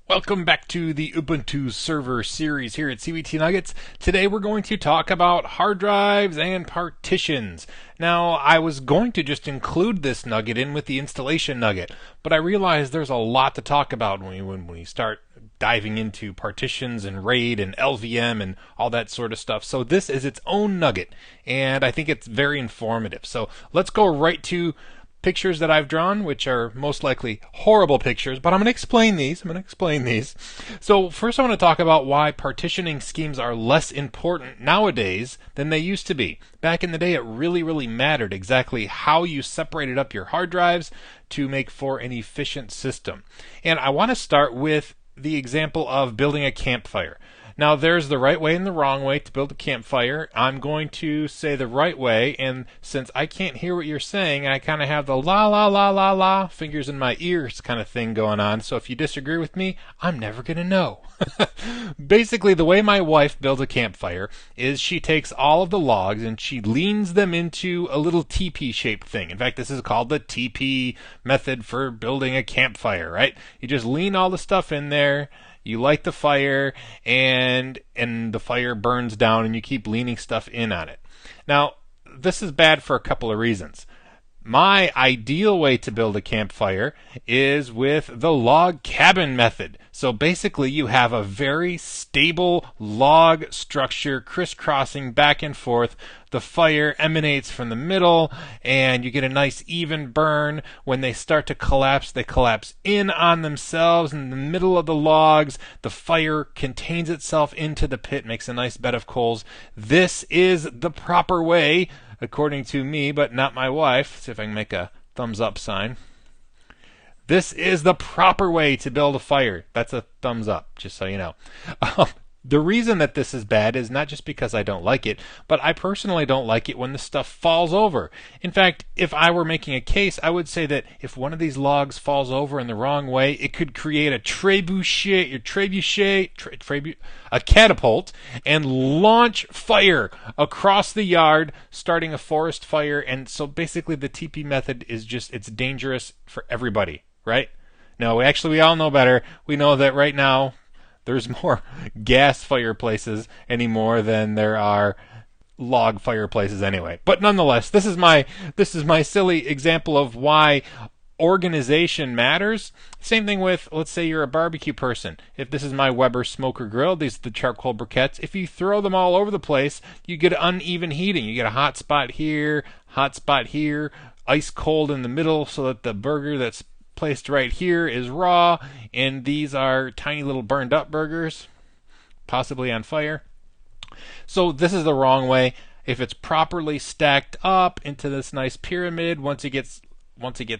Welcome back to the Ubuntu server series here at CVT Nuggets. Today we're going to talk about hard drives and partitions. Now, I was going to just include this nugget in with the installation nugget, but I realized there's a lot to talk about when we start diving into partitions and RAID and LVM and all that sort of stuff. So this is its own nugget, and I think it's very informative. So let's go right to pictures that I've drawn, which are most likely horrible pictures, but I'm going to explain these. So first I want to talk about why partitioning schemes are less important nowadays than they used to be. Back in the day, it really mattered exactly how you separated up your hard drives to make for an efficient system. And I want to start with the example of building a campfire. Now, there's the right way and the wrong way to build a campfire. I'm going to say the right way, and since I can't hear what you're saying, I kind of have the la la la la la fingers in my ears kind of thing going on. So if you disagree with me, I'm never going to know. Basically, the way my wife builds a campfire is she takes all of the logs and she leans them into a little teepee-shaped thing. In fact, this is called the teepee method for building a campfire, right? You just lean all the stuff in there. You light the fire, and the fire burns down, and you keep leaning stuff in on it. Now, this is bad for a couple of reasons. My ideal way to build a campfire is with the log cabin method. So basically, you have a very stable log structure crisscrossing back and forth. The fire emanates from the middle, and you get a nice even burn. When they start to collapse, they collapse in on themselves in the middle of the logs. The fire contains itself into the pit, makes a nice bed of coals. This is the proper way, according to me, but not my wife. See if I can make a thumbs up sign. This is the proper way to build a fire. That's a thumbs up, just so you know. The reason that this is bad is not just because I don't like it, but I personally don't like it when the stuff falls over. In fact, if I were making a case, I would say that if one of these logs falls over in the wrong way, it could create a a catapult, and launch fire across the yard, starting a forest fire. And so basically the TP method is it's dangerous for everybody, right? No, actually we all know better. We know that right now there's more gas fireplaces anymore than there are log fireplaces anyway. But nonetheless, this is my silly example of why organization matters. Same thing with, let's say you're a barbecue person. If this is my Weber smoker grill, these are the charcoal briquettes. If you throw them all over the place, you get uneven heating. You get a hot spot here, ice cold in the middle, so that the burger that's placed right here is raw, and these are tiny little burned up burgers, possibly on fire. So this is the wrong way. If it's properly stacked up into this nice pyramid, once it gets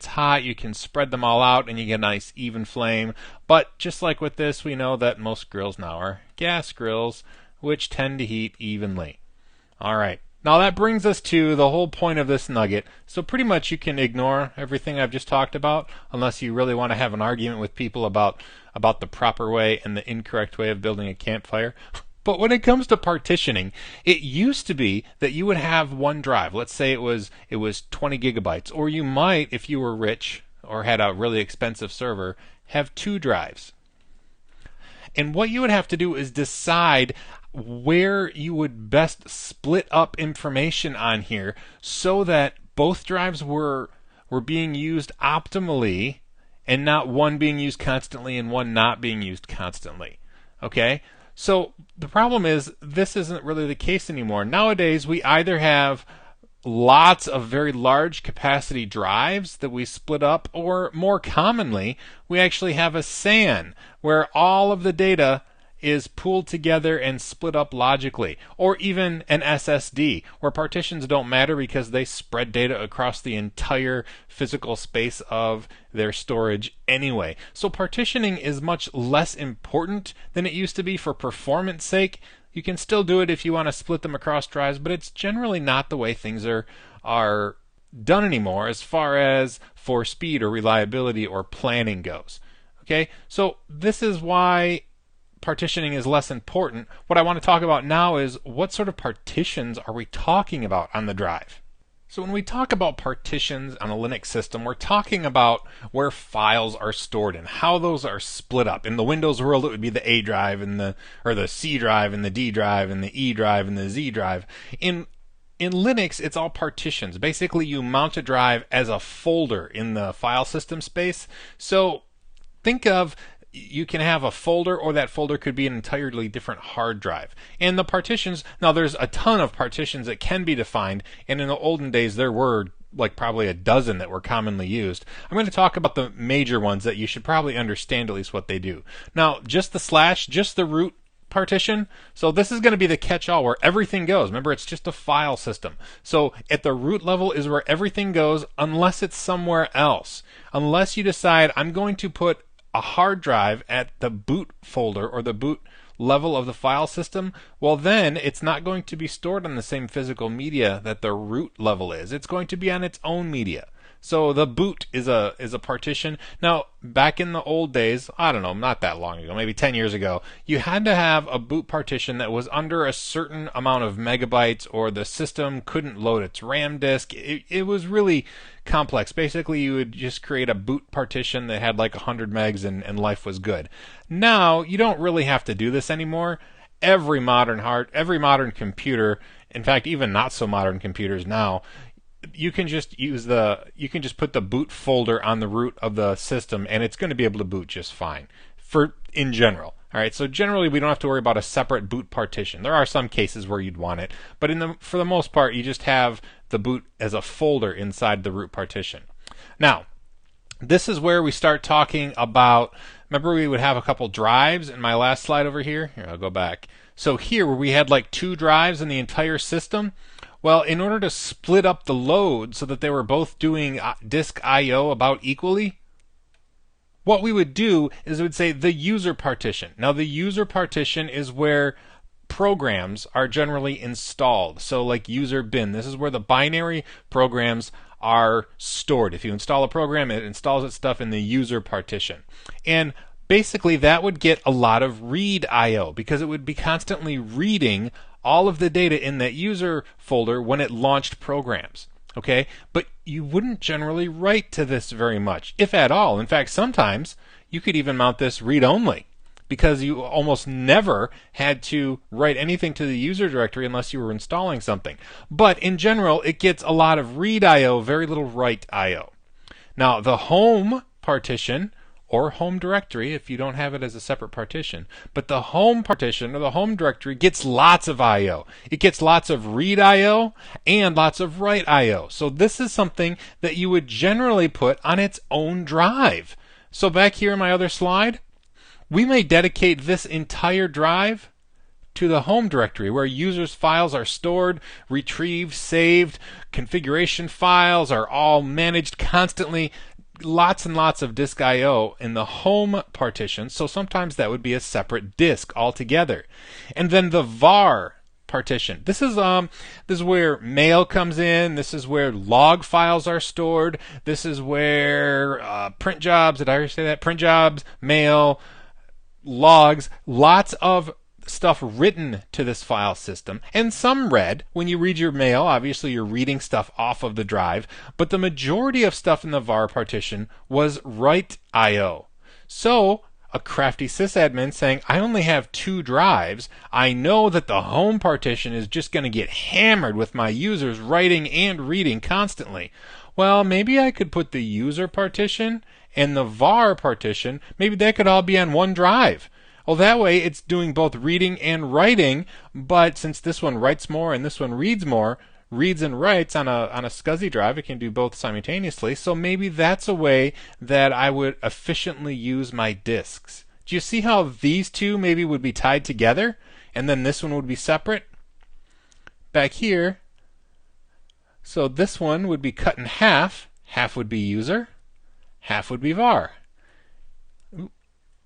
hot, you can spread them all out and you get a nice even flame. But just like with this, we know that most grills now are gas grills, which tend to heat evenly. All right. Now that brings us to the whole point of this nugget. So pretty much you can ignore everything I've just talked about, unless you really want to have an argument with people about the proper way and the incorrect way of building a campfire. But when it comes to partitioning, it used to be that you would have one drive. Let's say it was 20 gigabytes, or you might, if you were rich or had a really expensive server, have two drives. And what you would have to do is decide where you would best split up information on here so that both drives were being used optimally, and not one being used constantly and one not being used constantly. Okay? So the problem is this isn't really the case anymore. Nowadays we either have lots of very large capacity drives that we split up, or more commonly we actually have a SAN where all of the data is pooled together and split up logically, or even an SSD where partitions don't matter because they spread data across the entire physical space of their storage anyway. So partitioning is much less important than it used to be for performance sake. You can still do it if you want to split them across drives, but it's generally not the way things are done anymore as far as for speed or reliability or planning goes. Okay, so this is why partitioning is less important. What I want to talk about now is what sort of partitions are we talking about on the drive? So when we talk about partitions on a Linux system, we're talking about where files are stored and how those are split up. In the Windows world, it would be the A drive and the C drive and the D drive and the E drive and the Z drive. In Linux, it's all partitions. Basically, you mount a drive as a folder in the file system space. So think of, you can have a folder, or that folder could be an entirely different hard drive. And the partitions, now there's a ton of partitions that can be defined, and in the olden days there were like probably a dozen that were commonly used. I'm going to talk about the major ones that you should probably understand at least what they do. Now, just the slash, just the root partition. So this is going to be the catch-all where everything goes. Remember, it's just a file system. So at the root level is where everything goes unless it's somewhere else. Unless you decide, I'm going to put a hard drive at the boot folder or the boot level of the file system, well then it's not going to be stored on the same physical media that the root level is. It's going to be on its own media. So the boot is a partition. Now, back in the old days, I don't know, not that long ago, maybe 10 years ago, you had to have a boot partition that was under a certain amount of megabytes, or the system couldn't load its RAM disk. It was really complex. Basically, you would just create a boot partition that had like 100 megs and life was good. Now, you don't really have to do this anymore. Every modern computer, in fact, even not so modern computers now, you can just put the boot folder on the root of the system and it's going to be able to boot just fine in general. All right, so generally we don't have to worry about a separate boot partition. There are some cases where you'd want it, but for the most part you just have the boot as a folder inside the root partition. Now, this is where we start talking about, remember we would have a couple drives in my last slide over here? Here, I'll go back. So here where we had like 2 drives in the entire system, well, in order to split up the load so that they were both doing disk I/O about equally, what we would do is we would say the user partition. Now, the user partition is where programs are generally installed. So like user bin, this is where the binary programs are stored. If you install a program, it installs its stuff in the user partition. And basically that would get a lot of read I/O because it would be constantly reading all of the data in that user folder when it launched programs. Okay? But you wouldn't generally write to this very much, if at all. In fact, sometimes you could even mount this read-only because you almost never had to write anything to the user directory unless you were installing something. But in general, it gets a lot of read I/O, very little write I/O. Now, the home partition, or home directory if you don't have it as a separate partition, but the home partition or the home directory gets lots of I/O. It gets lots of read I/O and lots of write I/O. So this is something that you would generally put on its own drive. So back here in my other slide, we may dedicate this entire drive to the home directory where users' files are stored, retrieved, saved, configuration files are all managed constantly. Lots and lots of disk I/O in the home partition, so sometimes that would be a separate disk altogether. And then the var partition. This is where mail comes in. This is where log files are stored. This is where print jobs. Did I already say that? Print jobs, mail, logs. Lots of stuff written to this file system, and some read. When you read your mail, obviously you're reading stuff off of the drive, but the majority of stuff in the var partition was write I/O. So a crafty sysadmin saying, I only have 2 drives, I know that the home partition is just going to get hammered with my users writing and reading constantly. Well, maybe I could put the user partition and the var partition, maybe they could all be on one drive. Well, that way it's doing both reading and writing, but since this one writes more and this one reads more, reads and writes on a SCSI drive, it can do both simultaneously, so maybe that's a way that I would efficiently use my disks. Do you see how these two maybe would be tied together, and then this one would be separate? Back here, so this one would be cut in half. Half would be user, half would be var.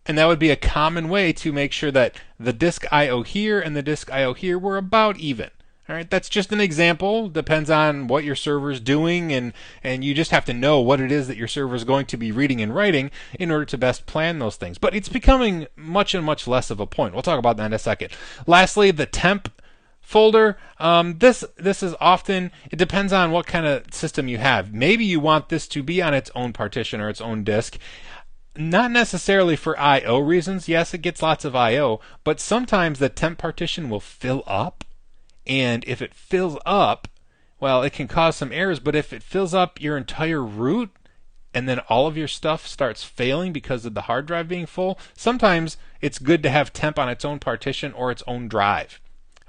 And that would be a common way to make sure that the disk I/O here and the disk I/O here were about even. All right, that's just an example. Depends on what your server's doing, and you just have to know what it is that your server is going to be reading and writing in order to best plan those things. But it's becoming much and much less of a point. We'll talk about that in a second. Lastly, the temp folder. This is often, it depends on what kind of system you have. Maybe you want this to be on its own partition or its own disk. Not necessarily for I/O reasons. Yes, it gets lots of I/O, but sometimes the temp partition will fill up, and if it fills up, well, it can cause some errors. But if it fills up your entire root, and then all of your stuff starts failing because of the hard drive being full, sometimes it's good to have temp on its own partition or its own drive.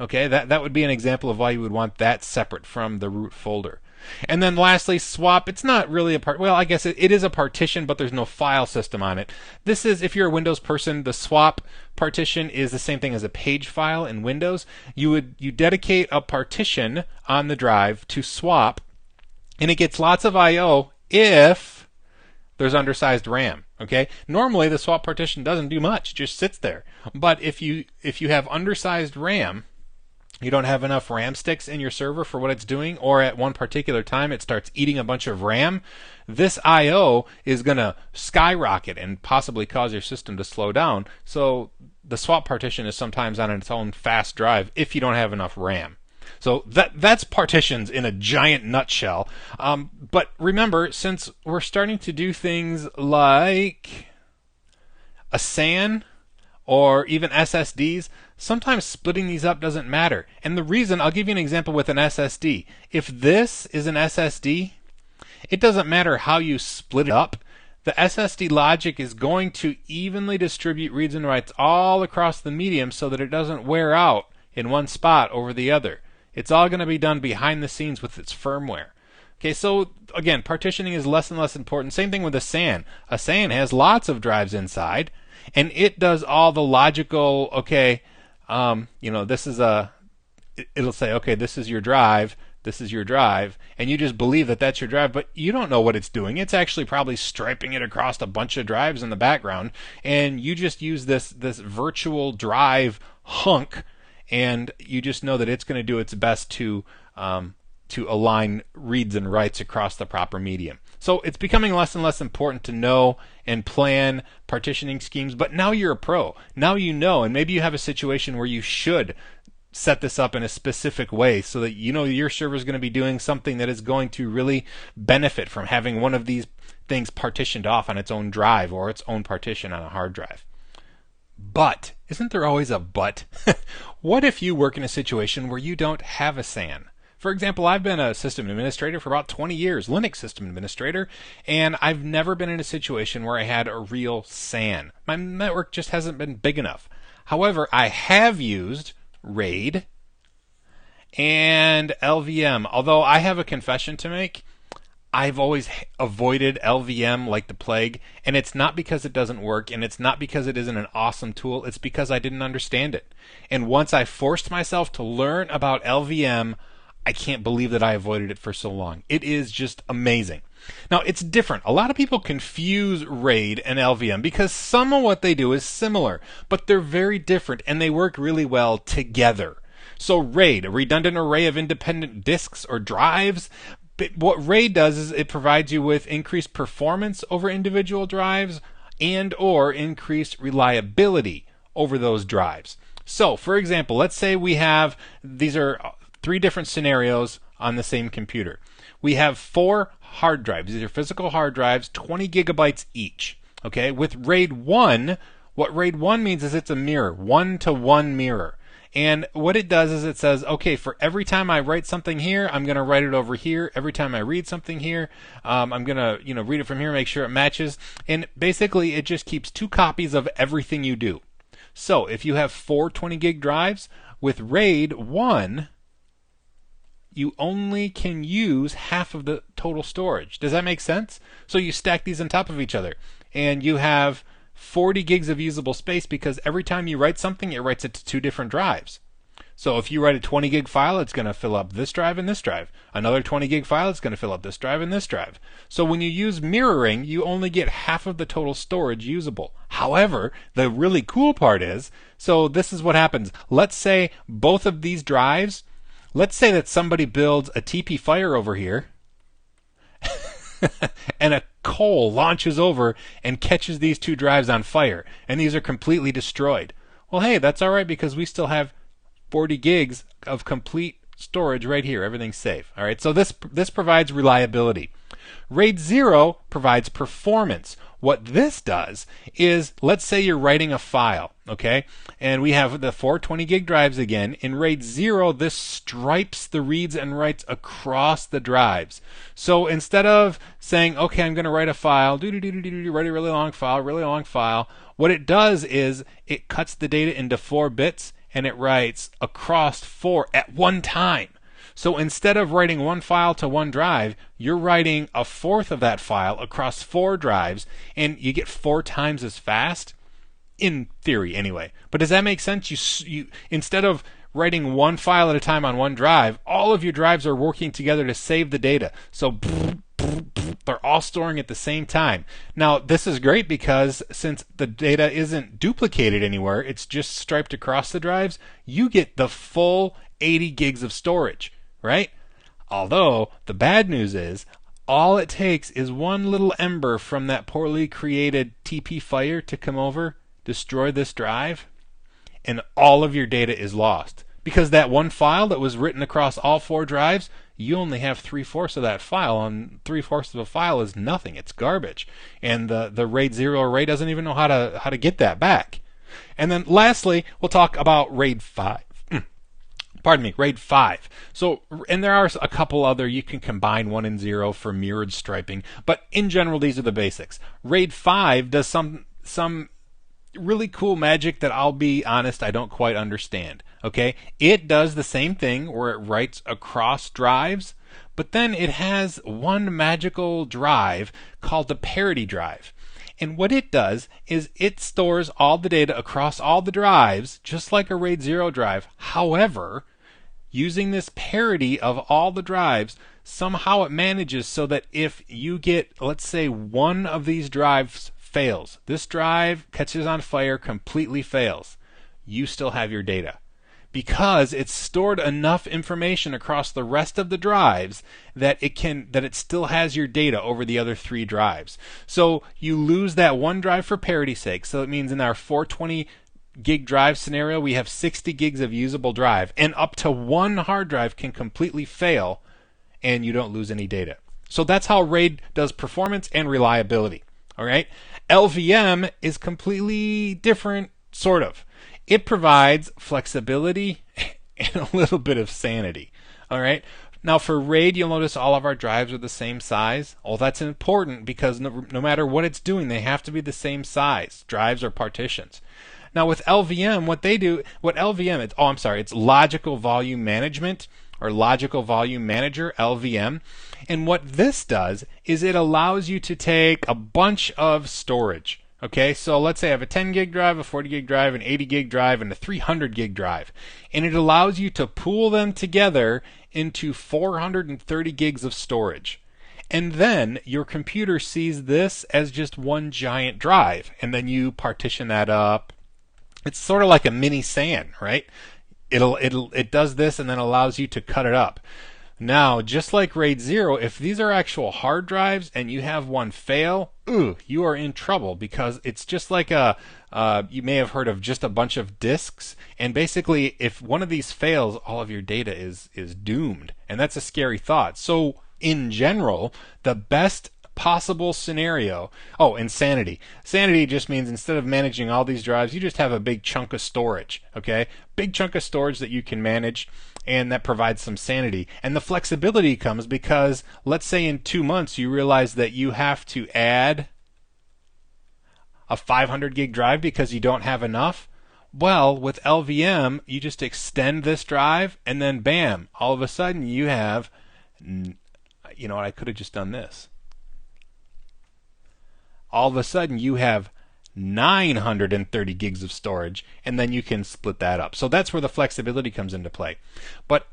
Okay, that would be an example of why you would want that separate from the root folder. And then lastly, swap. It's not really a well, I guess it is a partition, but there's no file system on it. This is, if you're a Windows person, the swap partition is the same thing as a page file in Windows. You dedicate a partition on the drive to swap, and it gets lots of I/O if there's undersized RAM. Okay, normally the swap partition doesn't do much; it just sits there. But if you have undersized RAM, you don't have enough RAM sticks in your server for what it's doing, or at one particular time it starts eating a bunch of RAM, this I/O is going to skyrocket and possibly cause your system to slow down. So the swap partition is sometimes on its own fast drive if you don't have enough RAM. So that's partitions in a giant nutshell. But remember, since we're starting to do things like a SAN or even SSDs, sometimes splitting these up doesn't matter. And the reason, I'll give you an example with an SSD. If this is an SSD, it doesn't matter how you split it up. The SSD logic is going to evenly distribute reads and writes all across the medium so that it doesn't wear out in one spot over the other. It's all going to be done behind the scenes with its firmware. Okay, so again, partitioning is less and less important. Same thing with a SAN. A SAN has lots of drives inside, and it does all the logical, okay, this is it'll say, okay, this is your drive, and you just believe that that's your drive, but you don't know what it's doing. It's actually probably striping it across a bunch of drives in the background, and you just use this virtual drive hunk, and you just know that it's going to do its best to align reads and writes across the proper medium. So it's becoming less and less important to know and plan partitioning schemes, but now you're a pro. Now you know, and maybe you have a situation where you should set this up in a specific way so that you know your server is going to be doing something that is going to really benefit from having one of these things partitioned off on its own drive or its own partition on a hard drive. But, isn't there always a but? What if you work in a situation where you don't have a SAN? For example, I've been a system administrator for about 20 years, Linux system administrator, and I've never been in a situation where I had a real SAN. My network just hasn't been big enough. However, I have used RAID and LVM. Although I have a confession to make, I've always avoided LVM like the plague, and it's not because it doesn't work, and it's not because it isn't an awesome tool, it's because I didn't understand it. And once I forced myself to learn about LVM, I can't believe that I avoided it for so long. It is just amazing. Now, it's different. A lot of people confuse RAID and LVM because some of what they do is similar, but they're very different, and they work really well together. So RAID, a redundant array of independent disks or drives. What RAID does is it provides you with increased performance over individual drives and or increased reliability over those drives. So, for example, let's say we have, these are 3 different scenarios on the same computer. We have 4 hard drives. These are physical hard drives, 20 gigabytes each. Okay, with RAID 1, what RAID 1 means is it's a mirror, 1-to-1 mirror. And what it does is it says, okay, for every time I write something here, I'm going to write it over here. Every time I read something here, I'm going to read it from here, make sure it matches. And basically, it just keeps 2 copies of everything you do. So if you have 4 20 gig drives, with RAID 1, you only can use half of the total storage. Does that make sense? So you stack these on top of each other, and you have 40 gigs of usable space because every time you write something, it writes it to 2 different drives. So if you write a 20 gig file, it's going to fill up this drive and this drive. Another 20 gig file, it's going to fill up this drive and this drive. So when you use mirroring, you only get half of the total storage usable. However, the really cool part is, so this is what happens. Let's say both of these drives, let's say that somebody builds a TP Fire over here, and a coal launches over and catches these 2 drives on fire, and these are completely destroyed. Well, hey, that's all right because we still have 40 gigs of complete storage right here. Everything's safe. All right, so this provides reliability. RAID 0 provides performance. What this does is, let's say you're writing a file, okay? And we have the 420 gig drives again. In RAID 0, this stripes the reads and writes across the drives. So instead of saying, okay, I'm going to write a file, write a really long file, what it does is it cuts the data into 4 bits and it writes across 4 at one time. So instead of writing one file to one drive, you're writing a fourth of that file across 4 drives, and you get 4 times as fast, in theory anyway. But does that make sense? You instead of writing one file at a time on one drive, all of your drives are working together to save the data. So they're all storing at the same time. Now, this is great because since the data isn't duplicated anywhere, it's just striped across the drives, you get the full 80 gigs of storage. Right? Although, the bad news is, all it takes is one little ember from that poorly created TP fire to come over, destroy this drive, and all of your data is lost. Because that one file that was written across all 4 drives, you only have 3/4 of that file, and 3/4 of a file is nothing. It's garbage. And the RAID 0 array doesn't even know how to get that back. And then lastly, we'll talk about RAID 5. RAID 5. So, and there are a couple other, you can combine 1 and 0 for mirrored striping, but in general, these are the basics. RAID 5 does some really cool magic that, I'll be honest, I don't quite understand. Okay? It does the same thing where it writes across drives, but then it has one magical drive called the parity drive. And what it does is it stores all the data across all the drives, just like a RAID 0 drive. However, using this parity of all the drives, somehow it manages so that if you get, let's say, one of these drives fails, this drive catches on fire, completely fails, you still have your data. Because it's stored enough information across the rest of the drives that it still has your data over the other 3 drives. So you lose that one drive for parity's sake. So it means in our 420 gig drive scenario, we have 60 gigs of usable drive, and up to one hard drive can completely fail, and you don't lose any data. So that's how RAID does performance and reliability. All right. LVM is completely different, sort of. It provides flexibility and a little bit of sanity. All right. Now for RAID, you'll notice all of our drives are the same size. Oh, that's important because no matter what it's doing, they have to be the same size. Drives are partitions. Now with LVM, it's Logical Volume Management, or Logical Volume Manager, LVM. And what this does is it allows you to take a bunch of storage. Okay, so let's say I have a 10 gig drive, a 40 gig drive, an 80 gig drive, and a 300 gig drive. And it allows you to pool them together into 430 gigs of storage. And then your computer sees this as just one giant drive. And then you partition that up. It's sort of like a mini SAN, right? It does this and then allows you to cut it up. Now, just like RAID 0, if these are actual hard drives and you have one fail, you are in trouble because it's just like you may have heard of just a bunch of disks. And basically, if one of these fails, all of your data is doomed. And that's a scary thought. So, in general, the best possible scenario, and sanity. Sanity just means instead of managing all these drives, you just have a big chunk of storage, okay? Big chunk of storage that you can manage, and that provides some sanity. And the flexibility comes because, let's say in 2 months, you realize that you have to add a 500 gig drive because you don't have enough. Well, with LVM, you just extend this drive, and then bam, all of a sudden you have, I could have just done this. All of a sudden you have 930 gigs of storage, and then you can split that up. So that's where the flexibility comes into play. But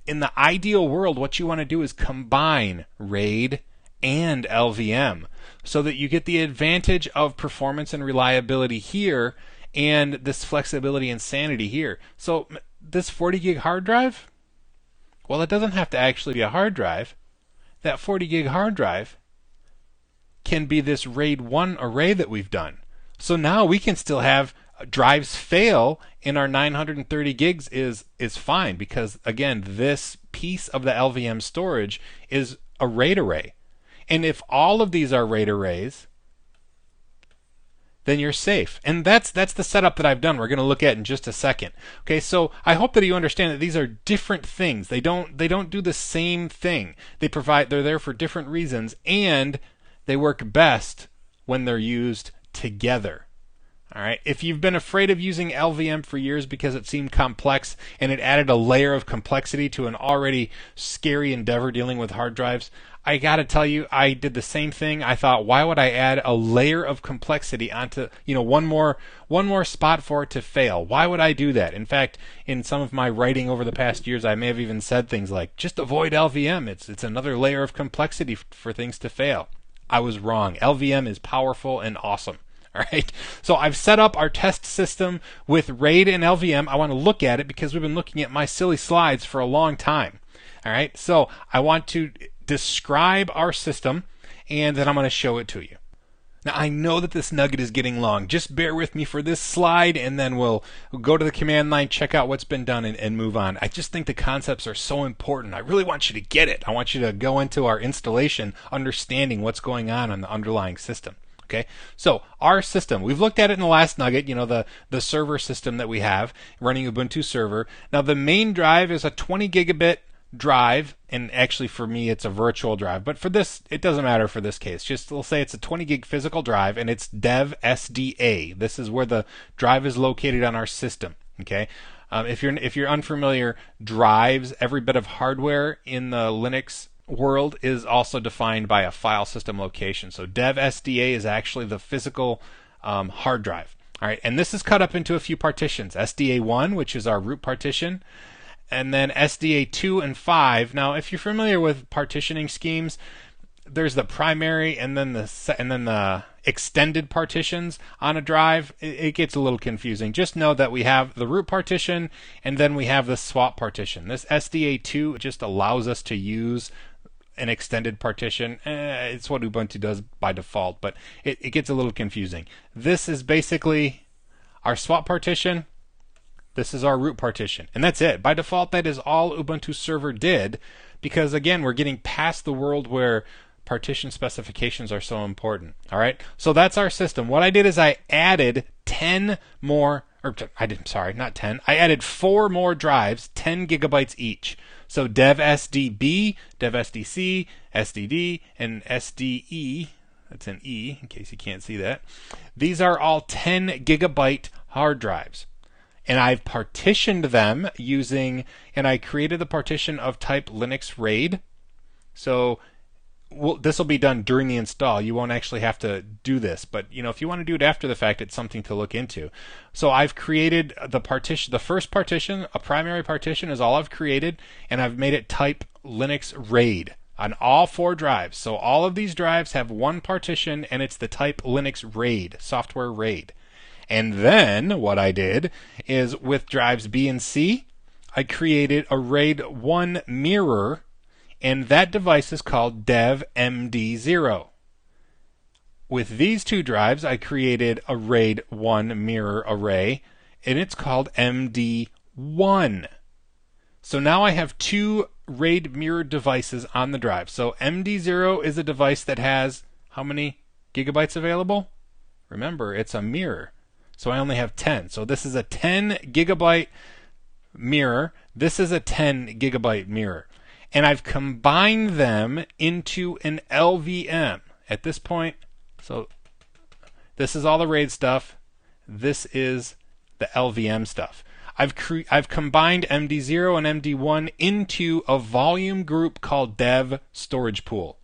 in the ideal world, what you want to do is combine RAID and LVM so that you get the advantage of performance and reliability here and this flexibility and sanity here. So this 40 gig hard drive, well, it doesn't have to actually be a hard drive. That 40 gig hard drive can be this RAID 1 array that we've done. So now we can still have Drives fail in our 930 gigs is fine because, again, this piece of the LVM storage is a RAID array. And if all of these are RAID arrays, then you're safe. And that's the setup that I've done. We're going to look at in just a second. Okay, so I hope that you understand that these are different things. They don't do the same thing. They're there for different reasons, and they work best when they're used together. All right. If you've been afraid of using LVM for years because it seemed complex and it added a layer of complexity to an already scary endeavor dealing with hard drives, I got to tell you, I did the same thing. I thought, why would I add a layer of complexity onto, one more spot for it to fail? Why would I do that? In fact, in some of my writing over the past years, I may have even said things like, just avoid LVM. It's another layer of complexity for things to fail. I was wrong. LVM is powerful and awesome. All right, so I've set up our test system with RAID and LVM. I want to look at it because we've been looking at my silly slides for a long time. All right, so I want to describe our system, and then I'm going to show it to you. Now, I know that this nugget is getting long. Just bear with me for this slide, and then we'll go to the command line, check out what's been done, and move on. I just think the concepts are so important. I really want you to get it. I want you to go into our installation understanding what's going on the underlying system. Okay, so our system, we've looked at it in the last nugget, the server system that we have running Ubuntu server. Now, the main drive is a 20 gigabit drive, and actually for me it's a virtual drive, but for this it doesn't matter for this case. Just we'll say it's a 20 gig physical drive, and it's dev SDA. This is where the drive is located on our system. Okay, if you're unfamiliar, drives, every bit of hardware in the Linux world is also defined by a file system location. So dev SDA is actually the physical hard drive. All right, and this is cut up into a few partitions. SDA1, which is our root partition, and then SDA2 and 5. Now, if you're familiar with partitioning schemes, there's the primary and then the extended partitions on a drive. It gets a little confusing. Just know that we have the root partition and then we have the swap partition. This SDA2 just allows us to use an extended partition. It's what Ubuntu does by default, but it gets a little confusing. This is basically our swap partition. This is our root partition, and that's it. By default, that is all Ubuntu server did, because again, we're getting past the world where partition specifications are so important. All right, so that's our system. What I did is I added 10 more, or I didn't, sorry, not 10. I added 4 more drives, 10 gigabytes each. So dev SDB, dev SDC, SDD, and SDE. That's an E, in case you can't see that. These are all 10 gigabyte hard drives. And I've partitioned them using, and I created the partition of type Linux RAID. So this will be done during the install. You won't actually have to do this, but if you want to do it after the fact, it's something to look into. So I've created the partition, the first partition, a primary partition is all I've created, and I've made it type Linux RAID on all 4 drives. So all of these drives have one partition, and it's the type Linux RAID, software RAID. And then what I did is with drives B and C, I created a RAID 1 mirror, and that device is called dev MD0. With these 2 drives, I created a RAID 1 mirror array, and it's called MD1. So now I have 2 RAID mirror devices on the drive. So MD0 is a device that has how many gigabytes available? Remember, it's a mirror. So I only have 10. So this is a 10 gigabyte mirror. This is a 10 gigabyte mirror. And I've combined them into an LVM. At this point, so this is all the RAID stuff. This is the LVM stuff. I've combined MD0 and MD1 into a volume group called dev storage pool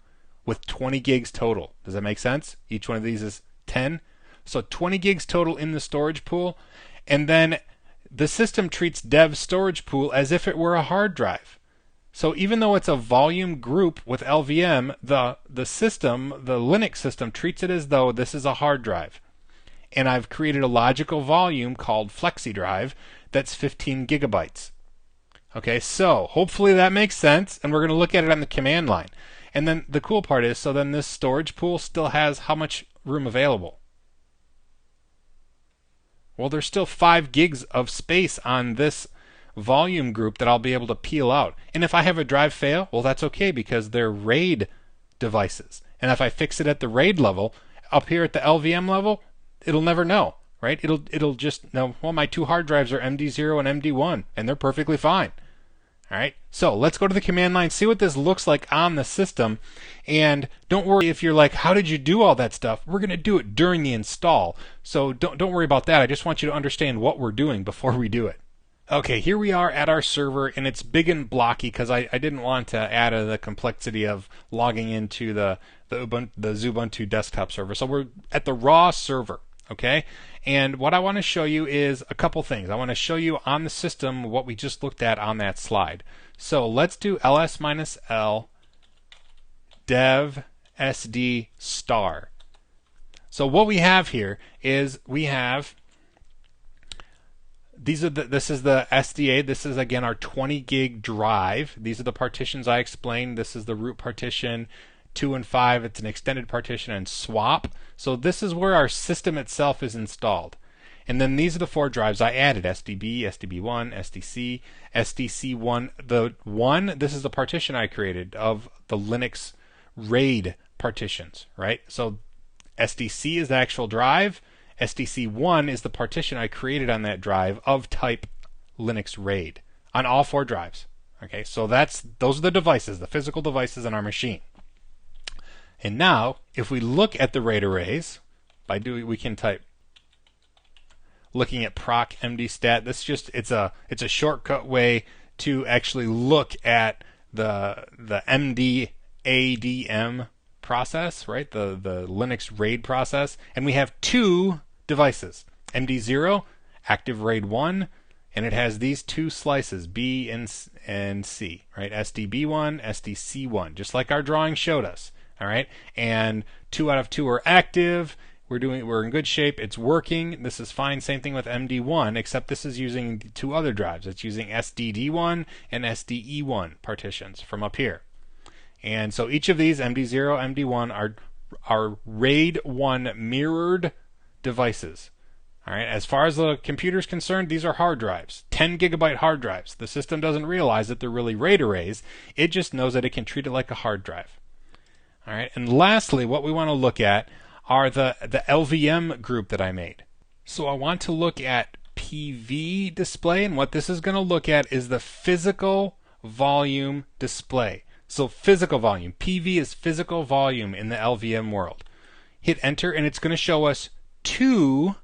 with 20 gigs total. Does that make sense? Each one of these is 10. So 20 gigs total in the storage pool, and then the system treats dev storage pool as if it were a hard drive. So even though it's a volume group with LVM, the system, the Linux system, treats it as though this is a hard drive. And I've created a logical volume called FlexiDrive that's 15 gigabytes. Okay, so hopefully that makes sense, and we're going to look at it on the command line. And then the cool part is, so then this storage pool still has how much room available? Well, there's still 5 gigs of space on this volume group that I'll be able to peel out. And if I have a drive fail, well, that's okay because they're RAID devices. And if I fix it at the RAID level, up here at the LVM level, it'll never know, right? It'll just know, well, my 2 hard drives are MD0 and MD1, and they're perfectly fine. All right, so let's go to the command line, see what this looks like on the system. And don't worry if you're like, how did you do all that stuff? We're going to do it during the install. So don't worry about that. I just want you to understand what we're doing before we do it. Okay, here we are at our server, and it's big and blocky because I didn't want to add the complexity of logging into the Ubuntu desktop server. So we're at the raw server, okay? And what I want to show you is a couple things. I want to show you on the system what we just looked at on that slide. So let's do ls-l dev sd star. So what we have here is we have this is the SDA. This is again our 20 gig drive. These are the partitions I explained. This is the root partition. 2 and 5, it's an extended partition and swap. So this is where our system itself is installed. And then these are the 4 drives I added: SDB, SDB1, SDC, SDC1. The 1, this is the partition I created of the Linux RAID partitions, right? So SDC is the actual drive. SDC1 is the partition I created on that drive of type Linux RAID on all 4 drives. Okay, so those are the devices, the physical devices in our machine. And now, if we look at the RAID arrays, we can type looking at proc mdstat. This just it's a shortcut way to actually look at the MDADM process, right? The Linux RAID process, and we have 2 devices: MD0, active RAID 1, and it has these 2 slices, B and C, right? SDB1, SDC1, just like our drawing showed us. All right, and 2 out of 2 are active. We're in good shape. It's working. This is fine. Same thing with MD1, except this is using 2 other drives. It's using SDD1 and SDE1 partitions from up here. And so each of these, MD0, MD1, are RAID 1 mirrored devices. All right. As far as the computer is concerned, these are hard drives, 10 gigabyte hard drives. The system doesn't realize that they're really RAID arrays. It just knows that it can treat it like a hard drive. All right, and lastly, what we want to look at are the LVM group that I made. So I want to look at PV display, and what this is going to look at is the physical volume display. So physical volume, PV is physical volume in the LVM world. Hit enter, and it's going to show us 2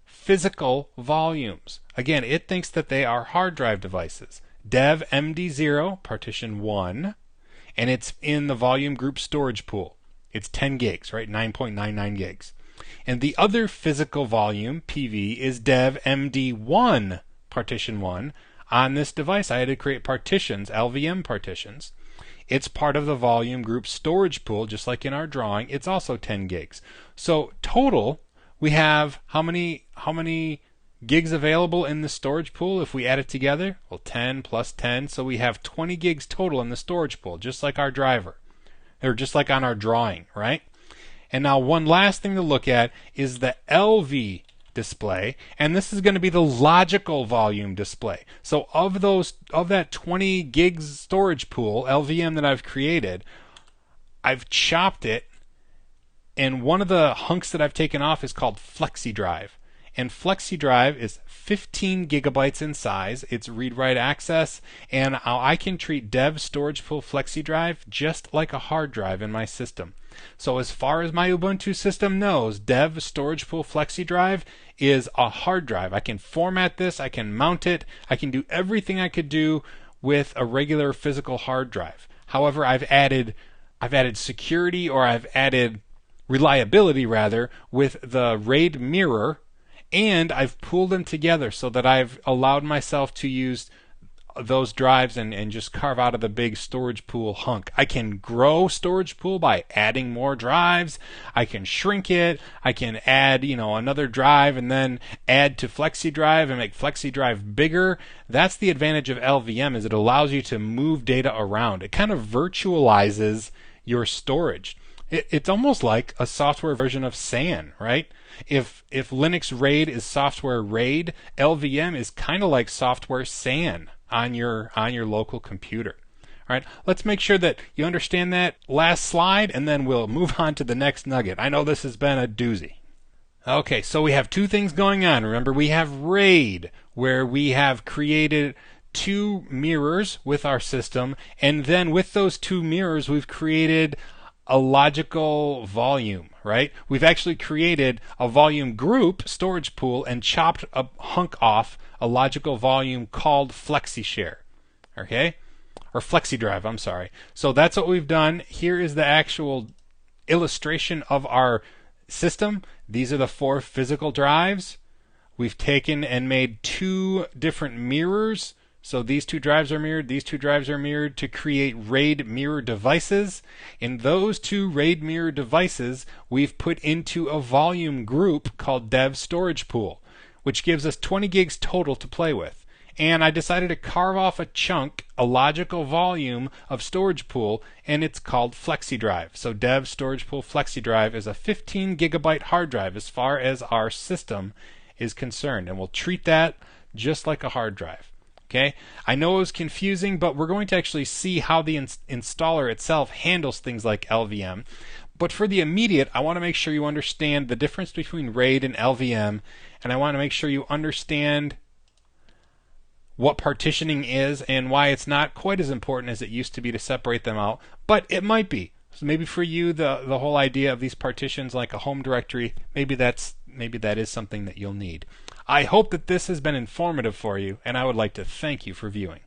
physical volumes. Again, it thinks that they are hard drive devices. Dev MD0, partition 1. And it's in the volume group storage pool. It's 10 gigs, right? 9.99 gigs. And the other physical volume, PV, is dev MD1, partition 1. On this device, I had to create partitions, LVM partitions. It's part of the volume group storage pool, just like in our drawing. It's also 10 gigs. So total, we have how many gigs available in the storage pool if we add it together? Well, 10 plus 10, so we have 20 gigs total in the storage pool, just like our driver, or just like on our drawing, right? And now one last thing to look at is the LV display, and this is going to be the logical volume display. So of that 20 gigs storage pool, LVM, that I've created, I've chopped it, and one of the hunks that I've taken off is called FlexiDrive. And FlexiDrive is 15 gigabytes in size. It's read-write access, and I can treat dev storage pool FlexiDrive just like a hard drive in my system. So as far as my Ubuntu system knows, dev storage pool FlexiDrive is a hard drive. I can format this, I can mount it, I can do everything I could do with a regular physical hard drive. However, I've added security, or I've added reliability rather, with the RAID mirror, and I've pooled them together so that I've allowed myself to use those drives and just carve out of the big storage pool hunk. I can grow storage pool by adding more drives. I can shrink it. I can add, another drive and then add to FlexiDrive and make FlexiDrive bigger. That's the advantage of LVM, is it allows you to move data around. It kind of virtualizes your storage. It's almost like a software version of SAN, right? If Linux RAID is software RAID, LVM is kind of like software SAN on your local computer. All right, let's make sure that you understand that last slide, and then we'll move on to the next nugget. I know this has been a doozy. Okay, so we have two things going on. Remember, we have RAID, where we have created two mirrors with our system, and then with those two mirrors, we've created a logical volume, right? We've actually created a volume group storage pool and chopped a hunk off a logical volume called FlexiShare, okay? Or FlexiDrive, I'm sorry. So that's what we've done. Here is the actual illustration of our system. These are the 4 physical drives. We've taken and made 2 different mirrors. So these 2 drives are mirrored, these 2 drives are mirrored to create RAID mirror devices. In those 2 RAID mirror devices, we've put into a volume group called Dev Storage Pool, which gives us 20 gigs total to play with. And I decided to carve off a chunk, a logical volume of storage pool, and it's called FlexiDrive. So Dev Storage Pool FlexiDrive is a 15 gigabyte hard drive as far as our system is concerned, and we'll treat that just like a hard drive. Okay, I know it was confusing, but we're going to actually see how the installer itself handles things like LVM. But for the immediate, I want to make sure you understand the difference between RAID and LVM, and I want to make sure you understand what partitioning is and why it's not quite as important as it used to be to separate them out, but it might be. So maybe for you, the whole idea of these partitions like a home directory, maybe that is something that you'll need. I hope that this has been informative for you, and I would like to thank you for viewing.